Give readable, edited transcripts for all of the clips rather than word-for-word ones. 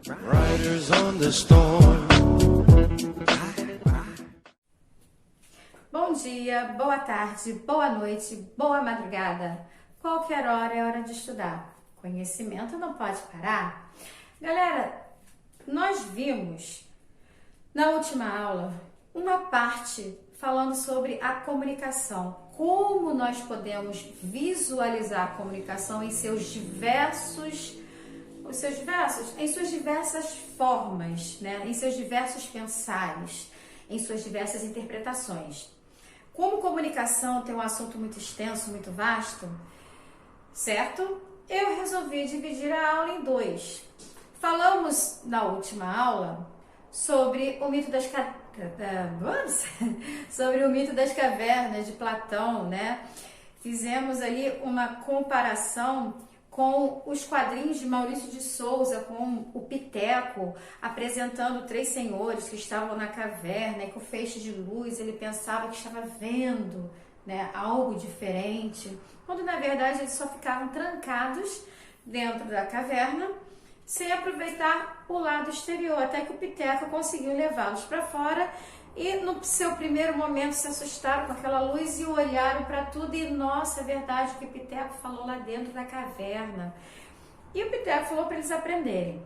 Riders on the storm. Bom dia, boa tarde, boa noite, boa madrugada. Qualquer hora é hora de estudar. Conhecimento não pode parar. Galera, nós vimos na última aula uma parte falando sobre a comunicação. Como nós podemos visualizar a comunicação em suas diversas formas, né? Em seus diversos pensares, em suas diversas interpretações. Como comunicação tem um assunto muito extenso, muito vasto, certo? Eu resolvi dividir a aula em dois. Falamos na última aula sobre o mito das cavernas de Platão, né? Fizemos ali uma comparação com os quadrinhos de Maurício de Souza, com o Piteco, apresentando três senhores que estavam na caverna e com feixe de luz ele pensava que estava vendo, né, algo diferente, quando na verdade eles só ficavam trancados dentro da caverna, sem aproveitar o lado exterior, até que o Piteco conseguiu levá-los para fora e no seu primeiro momento se assustaram com aquela luz e olharam para tudo e, nossa, é verdade o que o Piteco falou lá dentro da caverna. E o Piteco falou para eles aprenderem.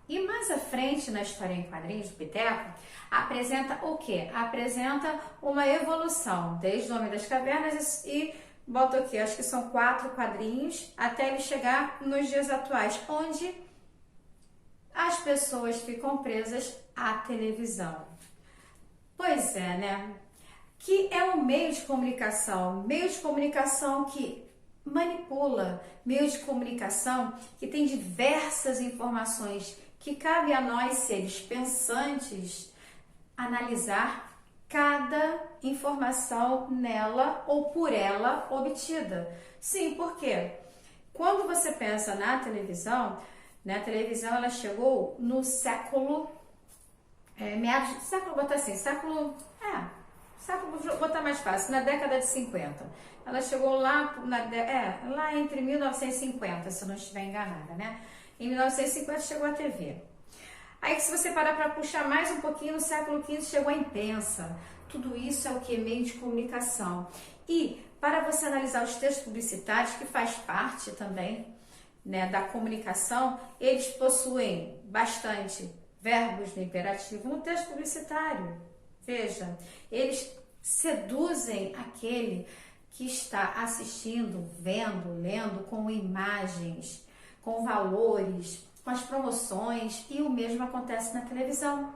E mais à frente, na história em quadrinhos do Piteco, apresenta o quê? Apresenta uma evolução, desde o Homem das Cavernas e bota aqui, acho que são 4 quadrinhos, até ele chegar nos dias atuais, onde as pessoas ficam presas à televisão. Pois é, né? Que é um meio de comunicação que manipula, meio de comunicação que tem diversas informações que cabe a nós, seres pensantes, analisar cada informação nela ou por ela obtida. Sim, por quê? Quando você pensa na televisão, né, a televisão ela chegou no século meados do século, vou botar mais fácil, na década de 50. Ela chegou lá, lá entre 1950, se eu não estiver enganada, né? Em 1950 chegou a TV. Aí, se você parar para puxar mais um pouquinho, no século XV chegou a imprensa. Tudo isso é o que? Meio de comunicação. E, para você analisar os textos publicitários, que faz parte também, né, da comunicação, eles possuem bastante verbos no imperativo no texto publicitário. Veja, eles seduzem aquele que está assistindo, vendo, lendo com imagens, com valores, com as promoções, e o mesmo acontece na televisão,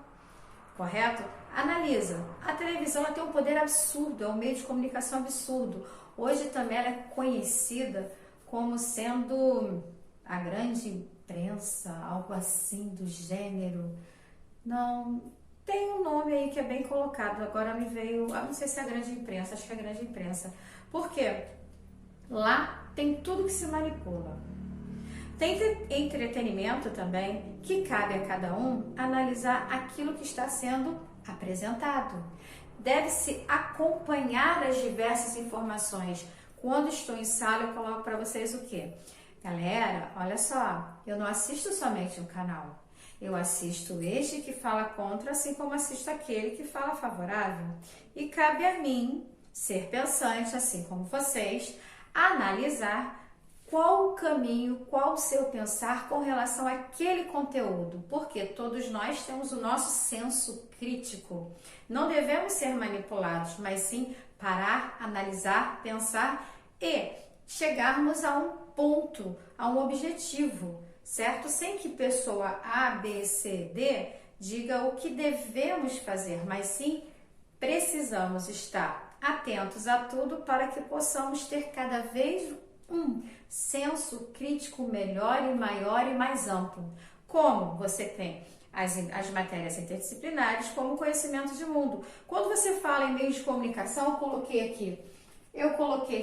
correto? Analisa, a televisão ela tem um poder absurdo, é um meio de comunicação absurdo. Hoje também ela é conhecida como sendo a grande imprensa, algo assim do gênero. Não, tem um nome aí que é bem colocado, agora me veio, não sei se é a grande imprensa, acho que é a grande imprensa. Por quê? Lá tem tudo que se manipula. Tem entretenimento também, que cabe a cada um analisar aquilo que está sendo apresentado. Deve-se acompanhar as diversas informações. Quando estou em sala, eu coloco para vocês o quê? Galera, olha só, eu não assisto somente um canal. Eu assisto este que fala contra, assim como assisto aquele que fala favorável. E cabe a mim, ser pensante, assim como vocês, analisar qual o caminho, qual o seu pensar com relação àquele conteúdo. Porque todos nós temos o nosso senso crítico. Não devemos ser manipulados, mas sim parar, analisar, pensar e chegarmos a um ponto, a um objetivo, certo? Sem que pessoa A, B, C, D diga o que devemos fazer, mas sim precisamos estar atentos a tudo para que possamos ter cada vez um senso crítico melhor e maior e mais amplo. Como você tem as matérias interdisciplinares, como conhecimento de mundo. Quando você fala em meios de comunicação,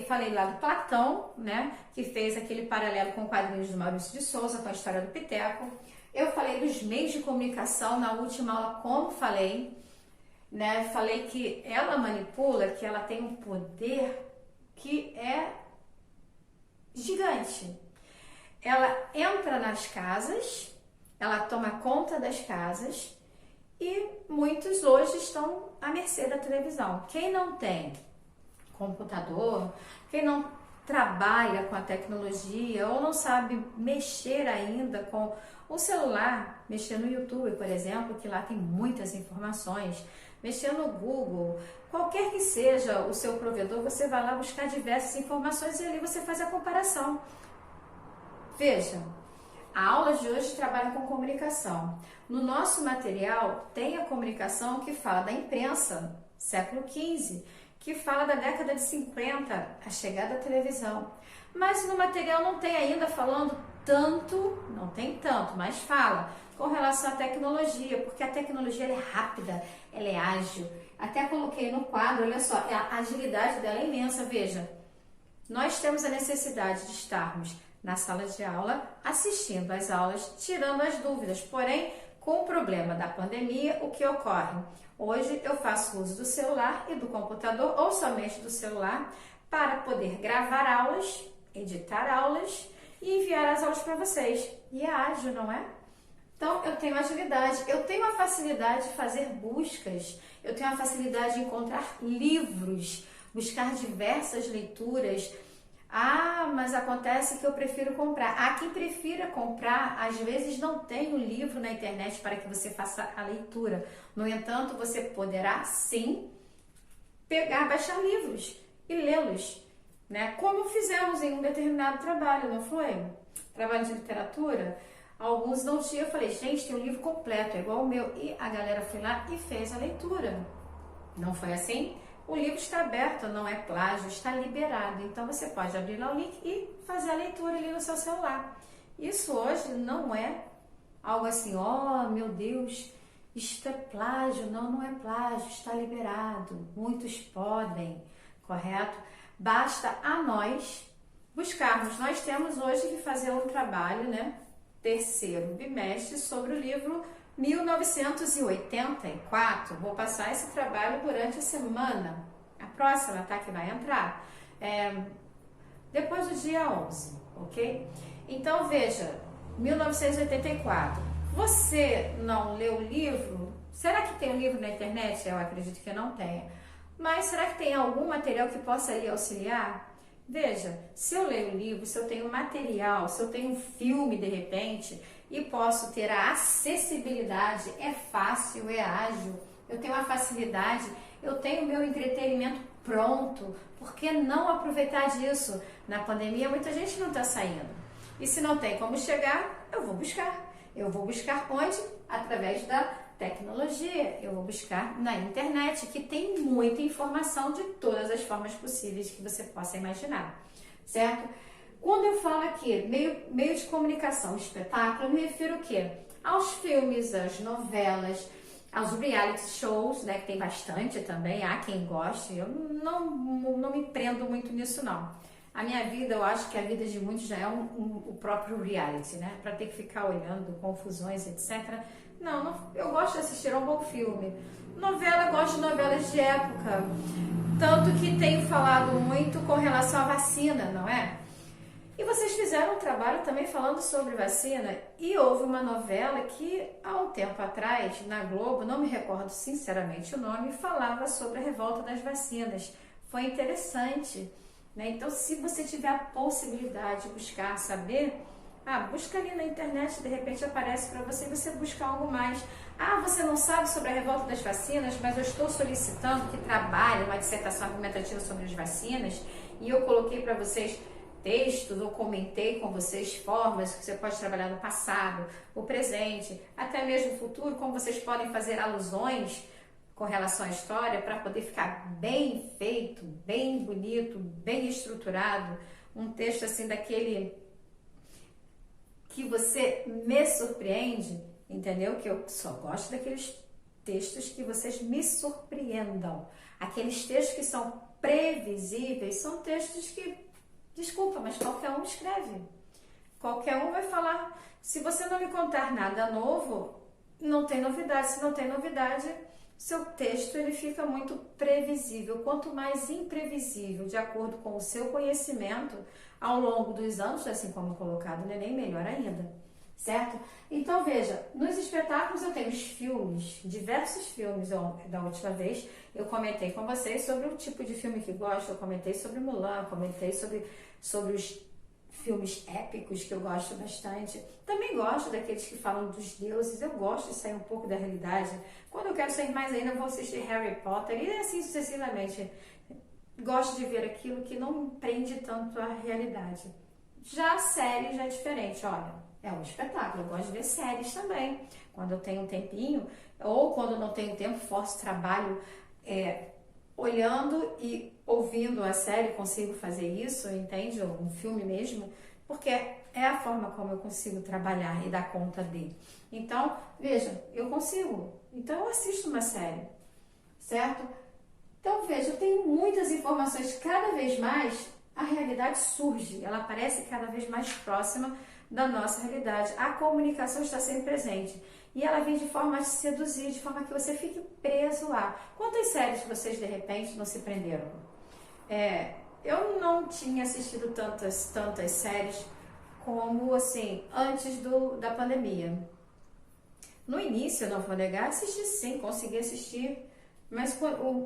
falei lá do Platão, né, que fez aquele paralelo com quadrinhos do Maurício de Souza, com a história do Piteco. Eu falei dos meios de comunicação na última aula, como falei, né, falei que ela manipula, que ela tem um poder que é gigante. Ela entra nas casas ela toma conta das casas e muitos hoje estão à mercê da televisão. Quem não tem computador, quem não trabalha com a tecnologia ou não sabe mexer ainda com o celular, mexer no YouTube, por exemplo, que lá tem muitas informações, mexer no Google, qualquer que seja o seu provedor, você vai lá buscar diversas informações e ali você faz a comparação. Veja, a aula de hoje trabalha com comunicação. No nosso material tem a comunicação que fala da imprensa, século XV, que fala da década de 50, a chegada da televisão. Mas no material não tem ainda falando tanto, não tem tanto, mas fala com relação à tecnologia, porque a tecnologia ela é rápida, ela é ágil. Até coloquei no quadro, olha só, a agilidade dela é imensa, veja. Nós temos a necessidade de estarmos na sala de aula, assistindo às aulas, tirando as dúvidas. Porém, com o problema da pandemia, o que ocorre? Hoje eu faço uso do celular e do computador, ou somente do celular, para poder gravar aulas, editar aulas e enviar as aulas para vocês. E é ágil, não é? Então, eu tenho agilidade, eu tenho a facilidade de fazer buscas, eu tenho a facilidade de encontrar livros, buscar diversas leituras. Ah, mas acontece que eu prefiro comprar. Há quem prefira comprar, às vezes não tem o livro na internet para que você faça a leitura. No entanto, você poderá sim baixar livros e lê-los, né? Como fizemos em um determinado trabalho, não foi? Trabalho de literatura. Alguns não tinham, eu falei, gente, tem um livro completo, é igual o meu. E a galera foi lá e fez a leitura. Não foi assim? O livro está aberto, não é plágio, está liberado. Então você pode abrir lá o link e fazer a leitura ali no seu celular. Isso hoje não é algo assim, oh meu Deus, isto é plágio. Não, não é plágio, está liberado. Muitos podem, correto? Basta a nós buscarmos. Nós temos hoje que fazer um trabalho, né? Terceiro bimestre sobre o livro 1984. Vou passar esse trabalho durante a semana. A próxima, tá? Que vai entrar. Depois do dia 11, ok? Então, veja, 1984. Você não leu o livro? Será que tem um livro na internet? Eu acredito que não tenha. Mas será que tem algum material que possa lhe auxiliar? Veja, se eu leio um livro, se eu tenho material, se eu tenho um filme de repente e posso ter a acessibilidade, é fácil, é ágil, eu tenho a facilidade, eu tenho o meu entretenimento pronto, por que não aproveitar disso? Na pandemia muita gente não está saindo e se não tem como chegar, eu vou buscar onde? Através da tecnologia, eu vou buscar na internet, que tem muita informação de todas as formas possíveis que você possa imaginar, certo? Quando eu falo aqui, meio de comunicação, espetáculo, eu me refiro o quê? Aos filmes, às novelas, aos reality shows, né, que tem bastante também, há quem goste, eu não me prendo muito nisso não. A minha vida, eu acho que a vida de muitos já é o próprio reality, né, para ter que ficar olhando confusões, etc., não, eu gosto de assistir a um bom filme. Novela, eu gosto de novelas de época. Tanto que tenho falado muito com relação à vacina, não é? E vocês fizeram um trabalho também falando sobre vacina. E houve uma novela que, há um tempo atrás, na Globo, não me recordo sinceramente o nome, falava sobre a revolta das vacinas. Foi interessante, né? Então, se você tiver a possibilidade de buscar saber... busca ali na internet, de repente aparece para você e você busca algo mais. Você não sabe sobre a revolta das vacinas, mas eu estou solicitando que trabalhe uma dissertação argumentativa sobre as vacinas e eu coloquei para vocês textos, ou comentei com vocês formas que você pode trabalhar no passado, o presente, até mesmo no futuro, como vocês podem fazer alusões com relação à história para poder ficar bem feito, bem bonito, bem estruturado, um texto assim daquele... que você me surpreende, entendeu? Que eu só gosto daqueles textos que vocês me surpreendam. Aqueles textos que são previsíveis são textos que, desculpa, mas qualquer um escreve. Qualquer um vai falar. Se você não me contar nada novo, não tem novidade. Se não tem novidade, seu texto ele fica muito previsível. Quanto mais imprevisível, de acordo com o seu conhecimento, ao longo dos anos, assim como colocado no Enem, melhor ainda. certo? Então veja, nos espetáculos eu tenho os filmes, diversos filmes. Da última vez eu comentei com vocês sobre o tipo de filme que gosto, eu comentei sobre Mulan, comentei sobre os filmes épicos que eu gosto bastante. Também gosto daqueles que falam dos deuses, eu gosto de sair um pouco da realidade. Quando eu quero sair mais ainda, eu vou assistir Harry Potter e assim sucessivamente. Gosto de ver aquilo que não me prende tanto à realidade. Já a série já é diferente, olha, é um espetáculo, eu gosto de ver séries também. Quando eu tenho um tempinho, ou quando não tenho tempo, forço trabalho olhando e ouvindo a série, consigo fazer isso, entende? Ou um filme mesmo, porque é a forma como eu consigo trabalhar e dar conta dele. Então, veja, eu consigo. Então, eu assisto uma série, certo? Então, veja, eu tenho muitas informações, cada vez mais a realidade surge, ela parece cada vez mais próxima da nossa realidade. A comunicação está sempre presente e ela vem de forma a te seduzir, de forma que você fique preso lá. Quantas séries vocês de repente não se prenderam? Eu não tinha assistido tantas séries como assim antes da pandemia. No início, eu não vou negar, assisti sim, consegui assistir, mas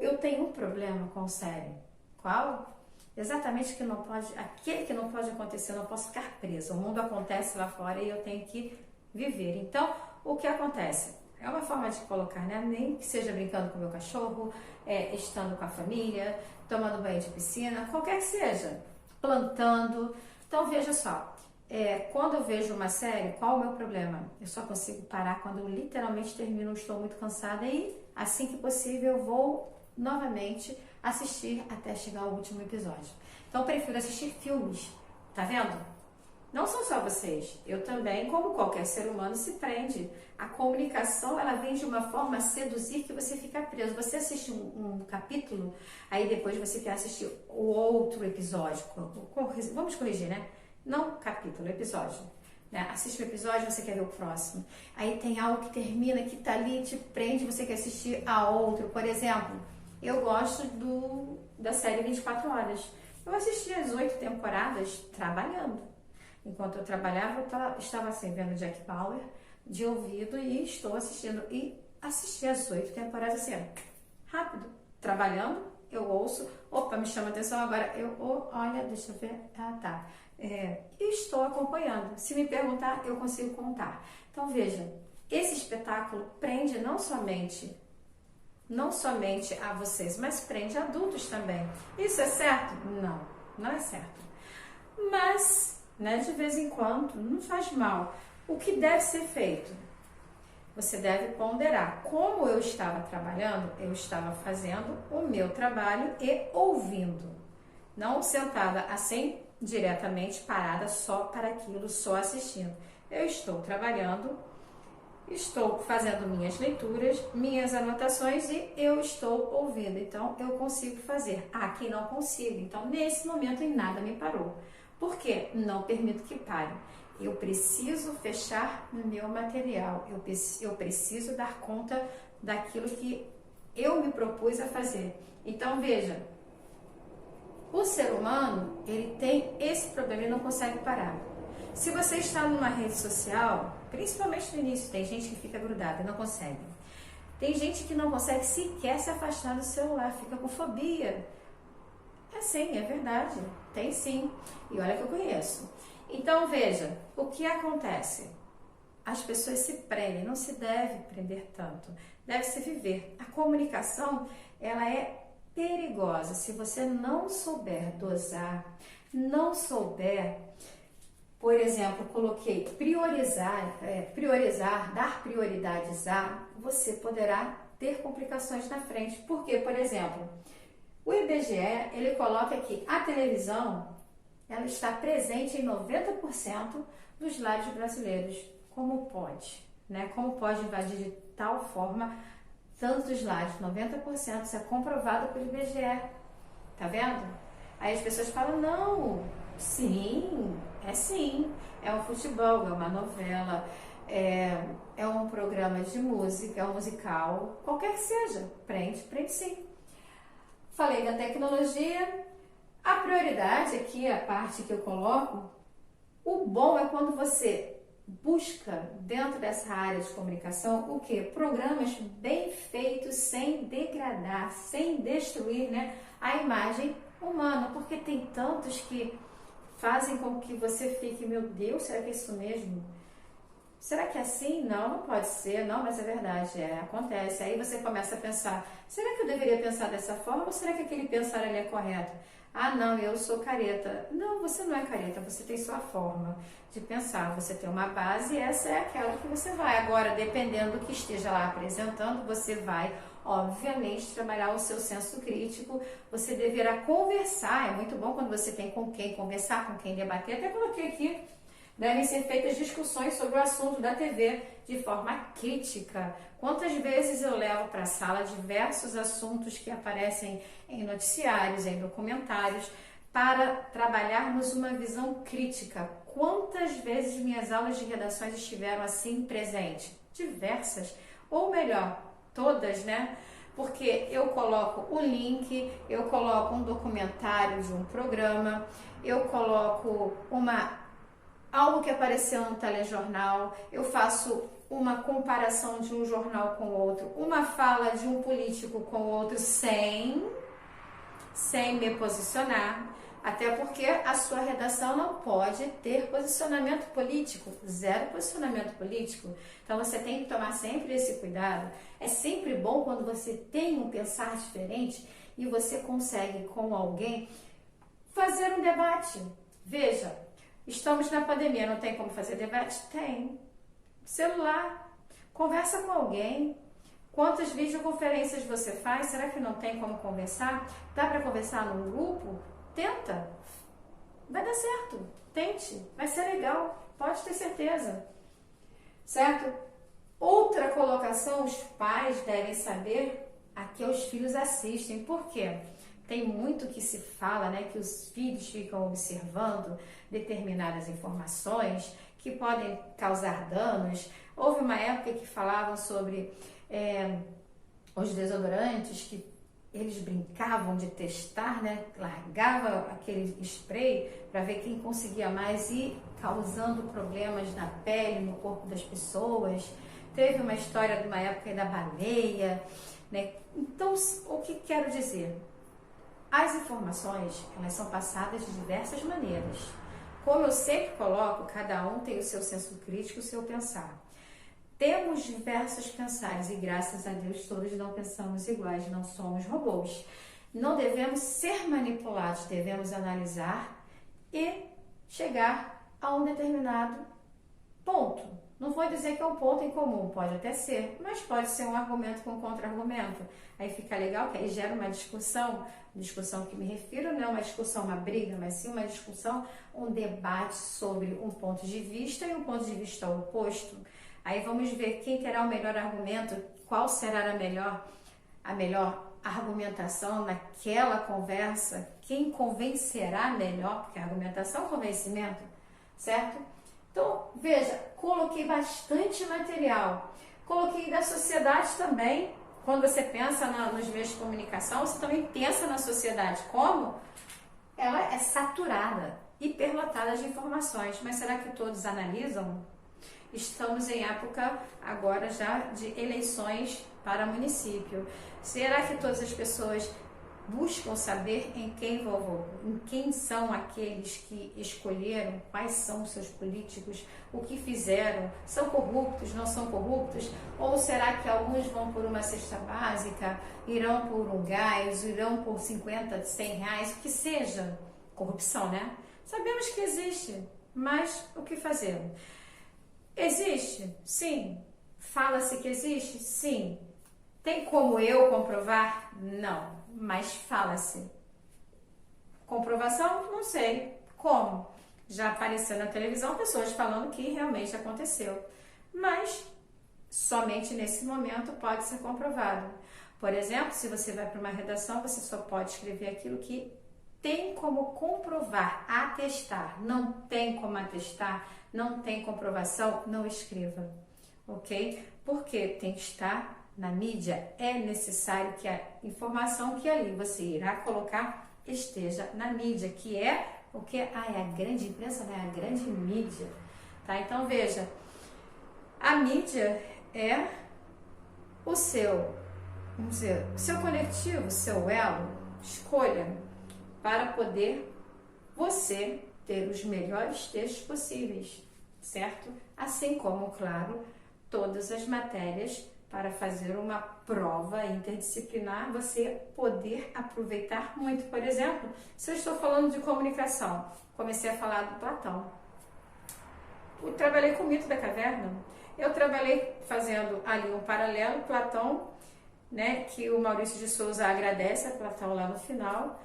eu tenho um problema com série. Qual? Exatamente aquele que não pode acontecer, eu não posso ficar preso. O mundo acontece lá fora e eu tenho que viver. Então, o que acontece? É uma forma de colocar, né? Nem que seja brincando com o meu cachorro, estando com a família, tomando banho de piscina, qualquer que seja, plantando. Então, veja só, quando eu vejo uma série, qual o meu problema? Eu só consigo parar quando eu literalmente termino, estou muito cansada e, assim que possível, eu vou novamente assistir até chegar ao último episódio. Então, eu prefiro assistir filmes, tá vendo? Não são só vocês, eu também, como qualquer ser humano, se prende. A comunicação, ela vem de uma forma a seduzir que você fica preso. Você assiste um capítulo, aí depois você quer assistir o outro episódio. Vamos corrigir, né? Não capítulo, episódio. Né? Assiste o episódio, você quer ver o próximo. Aí tem algo que termina, que tá ali, te prende, você quer assistir a outro. Por exemplo, eu gosto da série 24 Horas. Eu assisti as 8 temporadas trabalhando. Enquanto eu trabalhava, eu estava assim, vendo Jack Bauer de ouvido e estou assistindo. E assisti as 8 temporadas assim, rápido. Trabalhando, eu ouço, opa, me chama a atenção agora. Olha, deixa eu ver, tá. E estou acompanhando. Se me perguntar, eu consigo contar. Então, veja, esse espetáculo prende não somente a vocês, mas prende adultos também. Isso é certo? Não, não é certo. Mas, né, de vez em quando, não faz mal. O que deve ser feito? Você deve ponderar. Como eu estava trabalhando, eu estava fazendo o meu trabalho e ouvindo. Não sentada assim, diretamente parada só para aquilo, só assistindo. Eu estou trabalhando, estou fazendo minhas leituras, minhas anotações e eu estou ouvindo. Então, eu consigo fazer. Quem não consigo. Então, nesse momento, em nada me parou. Por quê? Não permito que pare. Eu preciso fechar o meu material. Eu preciso dar conta daquilo que eu me propus a fazer. Então, veja, o ser humano, ele tem esse problema, ele não consegue parar. Se você está numa rede social, principalmente no início, tem gente que fica grudada e não consegue. Tem gente que não consegue sequer se afastar do celular, fica com fobia. Sim, é verdade, tem sim. E olha que eu conheço. Então veja, o que acontece? As pessoas se prendem, não se deve prender tanto, deve-se viver. A comunicação, ela é perigosa se você não souber dosar, não souber, por exemplo, coloquei priorizar, dar prioridades você poderá ter complicações na frente. Porque, por exemplo, o IBGE, ele coloca que a televisão, ela está presente em 90% dos lares brasileiros. Como pode? Né? Como pode invadir de tal forma tantos lares? 90%, isso é comprovado pelo IBGE. Tá vendo? Aí as pessoas falam, não, sim, é um futebol, é uma novela, é um programa de música, é um musical, qualquer que seja, prende sim. Falei da tecnologia, a prioridade aqui, a parte que eu coloco, o bom é quando você busca dentro dessa área de comunicação o quê? Programas bem feitos, sem degradar, sem destruir, né, a imagem humana, porque tem tantos que fazem com que você fique, meu Deus, será que é isso mesmo? Será que é assim? Não, não pode ser. Não, mas é verdade, acontece. Aí você começa a pensar, será que eu deveria pensar dessa forma ou será que aquele pensar ali é correto? Ah, não, eu sou careta. Não, você não é careta, você tem sua forma de pensar. Você tem uma base e essa é aquela que você vai. Agora, dependendo do que esteja lá apresentando, você vai, obviamente, trabalhar o seu senso crítico. Você deverá conversar. É muito bom quando você tem com quem conversar, com quem debater. Até coloquei aqui. Devem ser feitas discussões sobre o assunto da TV de forma crítica. Quantas vezes eu levo para a sala diversos assuntos que aparecem em noticiários, em documentários, para trabalharmos uma visão crítica? Quantas vezes minhas aulas de redações estiveram assim presentes? Diversas. Ou melhor, todas, né? Porque eu coloco o link, eu coloco um documentário de um programa, eu coloco algo que apareceu no telejornal, eu faço uma comparação de um jornal com outro, uma fala de um político com outro, sem me posicionar, até porque a sua redação não pode ter posicionamento político, zero posicionamento político. Então você tem que tomar sempre esse cuidado. É sempre bom quando você tem um pensar diferente e você consegue com alguém fazer um debate. Veja, estamos na pandemia, não tem como fazer debate? Tem. Celular. Conversa com alguém. Quantas videoconferências você faz? Será que não tem como conversar? Dá para conversar num grupo? Tenta. Vai dar certo. Tente. Vai ser legal. Pode ter certeza. Certo? Outra colocação, os pais devem saber a que os filhos assistem. Por quê? Tem muito que se fala, né, que os filhos ficam observando determinadas informações que podem causar danos. Houve uma época que falavam sobre os desodorantes, que eles brincavam de testar, né, largava aquele spray para ver quem conseguia mais e causando problemas na pele, no corpo das pessoas. Teve uma história de uma época da baleia, né? Então, o que quero dizer? As informações, elas são passadas de diversas maneiras. Como eu sempre coloco, cada um tem o seu senso crítico, o seu pensar. Temos diversos pensares e graças a Deus todos não pensamos iguais, não somos robôs. Não devemos ser manipulados, devemos analisar e chegar a um determinado ponto. Não vou dizer que é um ponto em comum, pode até ser, mas pode ser um argumento com contra-argumento. Aí fica legal, que aí gera uma discussão que me refiro, não é uma discussão, uma briga, mas sim uma discussão, um debate sobre um ponto de vista e um ponto de vista oposto. Aí vamos ver quem terá o melhor argumento, qual será a melhor argumentação naquela conversa, quem convencerá melhor, porque a argumentação é um convencimento, certo? Então, veja, coloquei bastante material, coloquei da sociedade também. Quando você pensa nos meios de comunicação, você também pensa na sociedade, como ela é saturada, hiperlotada de informações, mas será que todos analisam? Estamos em época agora já de eleições para município. Será que todas as pessoas buscam saber em quem são aqueles que escolheram, quais são os seus políticos, o que fizeram, são corruptos, não são corruptos? Ou será que alguns vão por uma cesta básica, irão por um gás, irão por 50, 100 reais, o que seja? Corrupção, né? Sabemos que existe, mas o que fazer? Existe? Sim. Fala-se que existe? Sim. Tem como eu comprovar? Não. Mas fala-se. Comprovação? Não sei. Como? Já apareceu na televisão pessoas falando que realmente aconteceu. Mas somente nesse momento pode ser comprovado. Por exemplo, se você vai para uma redação, você só pode escrever aquilo que tem como comprovar, atestar. Não tem como atestar, não tem comprovação, não escreva. Ok? Porque tem que estar na mídia, é necessário que a informação que ali você irá colocar esteja na mídia, que é o que? É a grande imprensa, né? A grande mídia. tá? Então veja, a mídia é o seu, vamos dizer, seu conectivo, seu elo, escolha para poder você ter os melhores textos possíveis, certo? Assim como, claro, todas as matérias para fazer uma prova interdisciplinar, você poder aproveitar muito. Por exemplo, se eu estou falando de comunicação, comecei a falar do Platão. Eu trabalhei com o mito da caverna. Eu trabalhei fazendo ali um paralelo, Platão, né, que o Maurício de Souza agradece a Platão lá no final,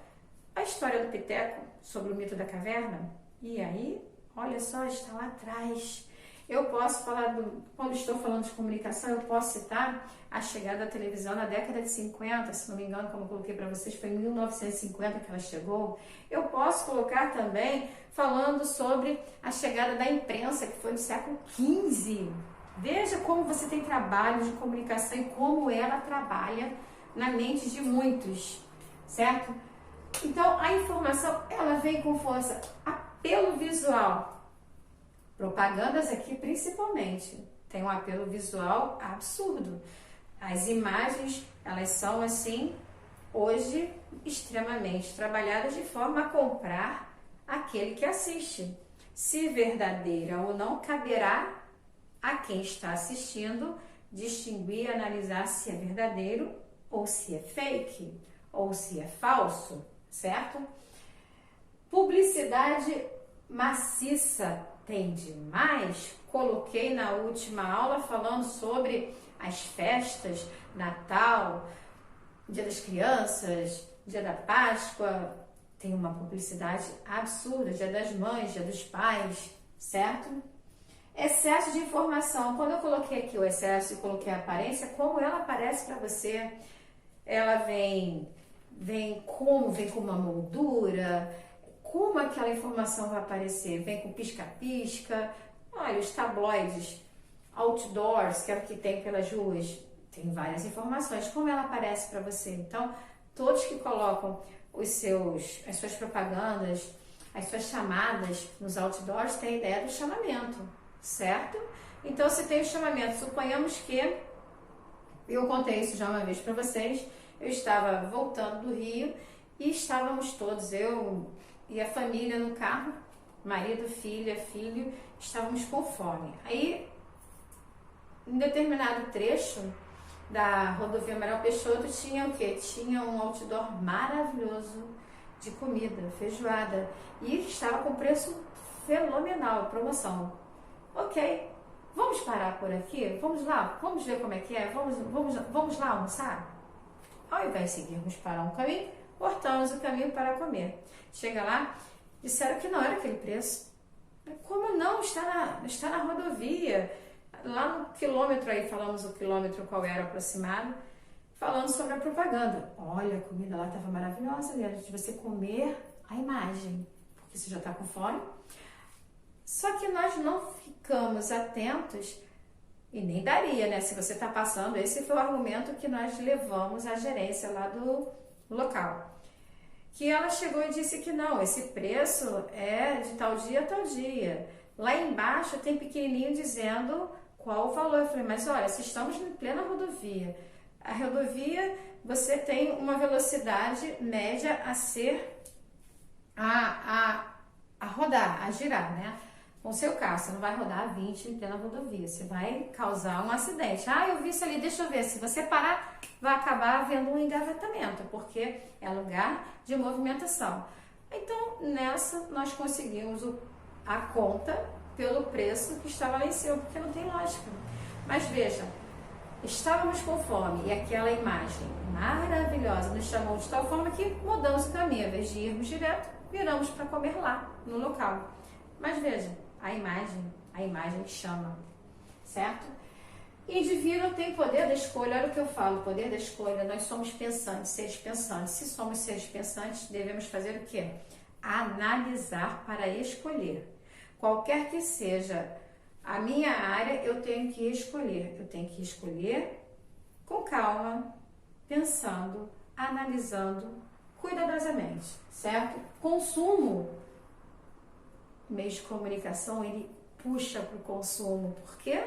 a história do Piteco sobre o mito da caverna. E aí, olha só, está lá atrás. Eu posso falar, quando estou falando de comunicação, eu posso citar a chegada da televisão na década de 50, se não me engano, como eu coloquei para vocês, foi em 1950 que ela chegou. Eu posso colocar também falando sobre a chegada da imprensa, que foi no século XV. Veja como você tem trabalho de comunicação e como ela trabalha na mente de muitos, certo? Então, a informação, ela vem com força, apelo visual. Propagandas aqui, principalmente, tem um apelo visual absurdo. As imagens, elas são, assim, hoje, extremamente trabalhadas de forma a comprar aquele que assiste. Se verdadeira ou não, caberá a quem está assistindo distinguir e analisar se é verdadeiro ou se é fake, ou se é falso, certo? Publicidade maciça tem demais. Coloquei na última aula falando sobre as festas, Natal, Dia das Crianças, Dia da Páscoa. Tem uma publicidade absurda, Dia das Mães, Dia dos Pais, certo? Excesso de informação. Quando eu coloquei aqui o excesso e coloquei a aparência, como ela aparece para você? Ela vem com uma moldura, como aquela informação vai aparecer? Vem com pisca-pisca. Olha, os tabloides, outdoors, que é o que tem pelas ruas, tem várias informações. Como ela aparece para você? Então, todos que colocam as suas propagandas, as suas chamadas nos outdoors têm a ideia do chamamento, certo? Então, se tem o chamamento, suponhamos que, eu contei isso já uma vez para vocês, eu estava voltando do Rio e estávamos todos, eu e a família no carro, marido, filha, filho, estávamos com fome. Aí, em determinado trecho da rodovia Amaral Peixoto, tinha o quê? Tinha um outdoor maravilhoso de comida, feijoada, e estava com preço fenomenal, promoção. Ok, vamos parar por aqui? Vamos lá, vamos ver como é que é? Vamos lá almoçar? Ao invés de seguirmos para um caminho, cortamos o caminho para comer. Chega lá, disseram que não era aquele preço. Como não? Está na rodovia. Lá no quilômetro aí, falamos o quilômetro qual era aproximado, falando sobre a propaganda. Olha, a comida lá estava maravilhosa, era de você comer a imagem, porque você já está com fome. Só que nós não ficamos atentos, e nem daria, né? Se você está passando, esse foi o argumento que nós levamos à gerência lá do local. Que ela chegou e disse que não, esse preço é de tal dia a tal dia. Lá embaixo tem pequenininho dizendo qual o valor. Eu falei, mas olha, se estamos em plena rodovia, a rodovia você tem uma velocidade média a ser, a rodar, a girar, né? Com o seu carro, você não vai rodar a 20 em plena rodovia, você vai causar um acidente. Ah, eu vi isso ali, deixa eu ver. Se você parar, vai acabar havendo um engavetamento, porque é lugar de movimentação. Então, nessa, nós conseguimos a conta pelo preço que estava lá em cima, porque não tem lógica. Mas veja, estávamos com fome e aquela imagem maravilhosa nos chamou de tal forma que mudamos o caminho. Ao invés de irmos direto, viramos para comer lá, no local. Mas veja, a imagem chama, certo? Indivíduo tem poder da escolha, olha o que eu falo, poder da escolha, nós somos pensantes, seres pensantes. Se somos seres pensantes, devemos fazer o quê? Analisar para escolher. Qualquer que seja a minha área, eu tenho que escolher. Eu tenho que escolher com calma, pensando, analisando, cuidadosamente, certo? Consumo. O meio de comunicação, ele puxa para o consumo. Por quê?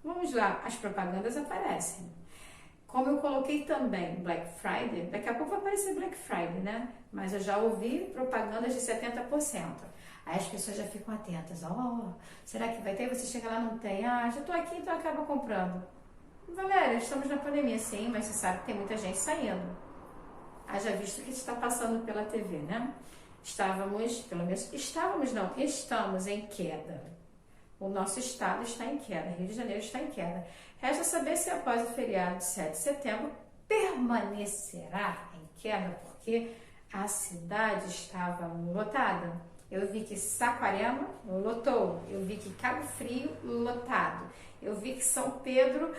Vamos lá, as propagandas aparecem. Como eu coloquei também Black Friday, daqui a pouco vai aparecer Black Friday, né? Mas eu já ouvi propagandas de 70%. Aí as pessoas já ficam atentas. Será que vai ter? Você chega lá, não tem. Já tô aqui, então acaba comprando. Valéria, estamos na pandemia, sim, mas você sabe que tem muita gente saindo. Haja visto que está passando pela TV, né? Estamos em queda. O nosso estado está em queda, Rio de Janeiro está em queda. Resta saber se após o feriado de 7 de setembro permanecerá em queda, porque a cidade estava lotada. Eu vi que Saquarema lotou, eu vi que Cabo Frio lotado, eu vi que São Pedro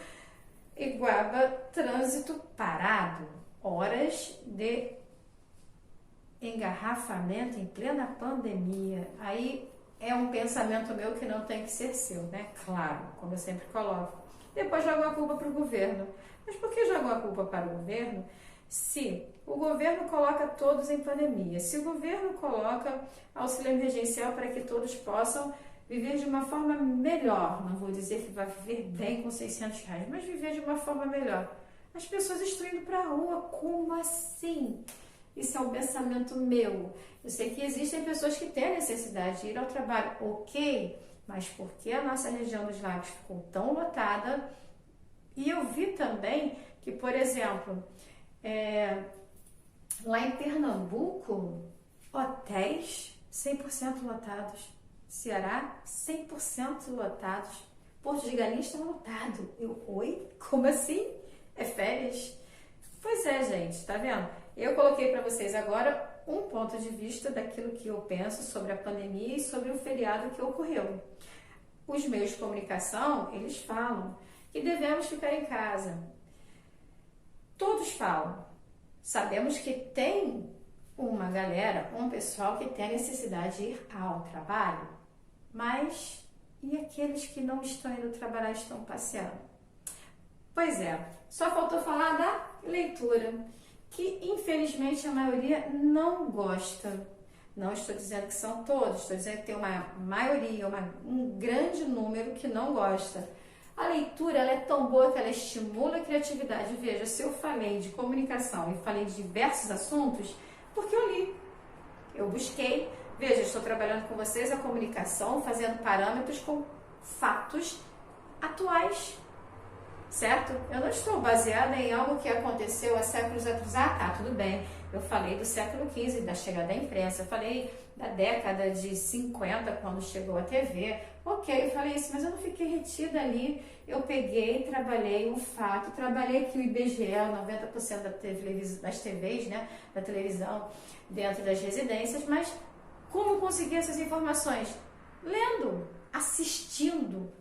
e Guaba trânsito parado, horas de engarrafamento em plena pandemia. Aí é um pensamento meu que não tem que ser seu, né? Claro, como eu sempre coloco. Depois jogam a culpa para o governo. Mas por que jogam a culpa para o governo se o governo coloca todos em pandemia? Se o governo coloca auxílio emergencial para que todos possam viver de uma forma melhor, não vou dizer que vai viver bem com R$600, mas viver de uma forma melhor. As pessoas estão indo para a rua, como assim? Isso é um pensamento meu. Eu sei que existem pessoas que têm a necessidade de ir ao trabalho, ok, mas por que a nossa região dos lagos ficou tão lotada? E eu vi também que, por exemplo, lá em Pernambuco, hotéis 100% lotados, Ceará 100% lotados, Porto de Galinhas está lotado. Oi? Como assim? É férias? Pois é, gente, tá vendo? Eu coloquei para vocês agora um ponto de vista daquilo que eu penso sobre a pandemia e sobre o feriado que ocorreu. Os meios de comunicação, eles falam que devemos ficar em casa. Todos falam. Sabemos que tem uma galera, um pessoal que tem a necessidade de ir ao trabalho, mas e aqueles que não estão indo trabalhar, estão passeando? Pois é, só faltou falar da leitura, que infelizmente a maioria não gosta. Não estou dizendo que são todos, estou dizendo que tem uma maioria, um grande número que não gosta. A leitura ela é tão boa que ela estimula a criatividade. Veja, se eu falei de comunicação e falei de diversos assuntos, porque eu li, eu busquei. Veja, estou trabalhando com vocês a comunicação, fazendo parâmetros com fatos atuais. Certo? Eu não estou baseada em algo que aconteceu há séculos atrás. Tá, tudo bem. Eu falei do século XV, da chegada da imprensa. Eu falei da década de 50, quando chegou a TV. Ok, eu falei isso, mas eu não fiquei retida ali. Eu peguei, trabalhei um fato, trabalhei aqui o IBGE, 90% das TVs, né? Da televisão, dentro das residências. Mas como conseguir essas informações? Lendo, assistindo,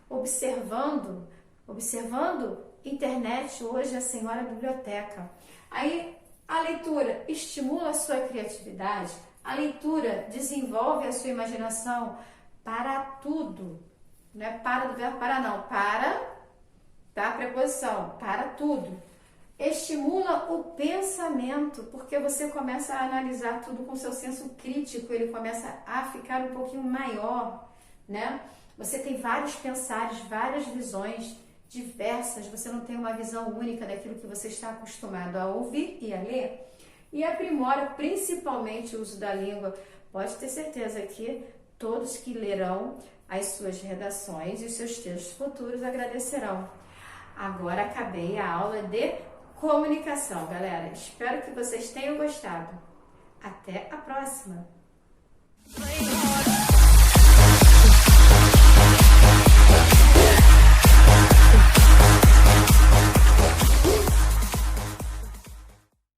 observando internet hoje, a senhora biblioteca. Aí a leitura estimula a sua criatividade, a leitura desenvolve a sua imaginação para tudo. Não é para do verbo para não, para da preposição, para tudo. Estimula o pensamento, porque você começa a analisar tudo com seu senso crítico, ele começa a ficar um pouquinho maior, né? Você tem vários pensares, várias visões diversas, você não tem uma visão única daquilo que você está acostumado a ouvir e a ler, e aprimora principalmente o uso da língua. Pode ter certeza que todos que lerão as suas redações e os seus textos futuros agradecerão. Agora acabei a aula de comunicação, galera. Espero que vocês tenham gostado. Até a próxima!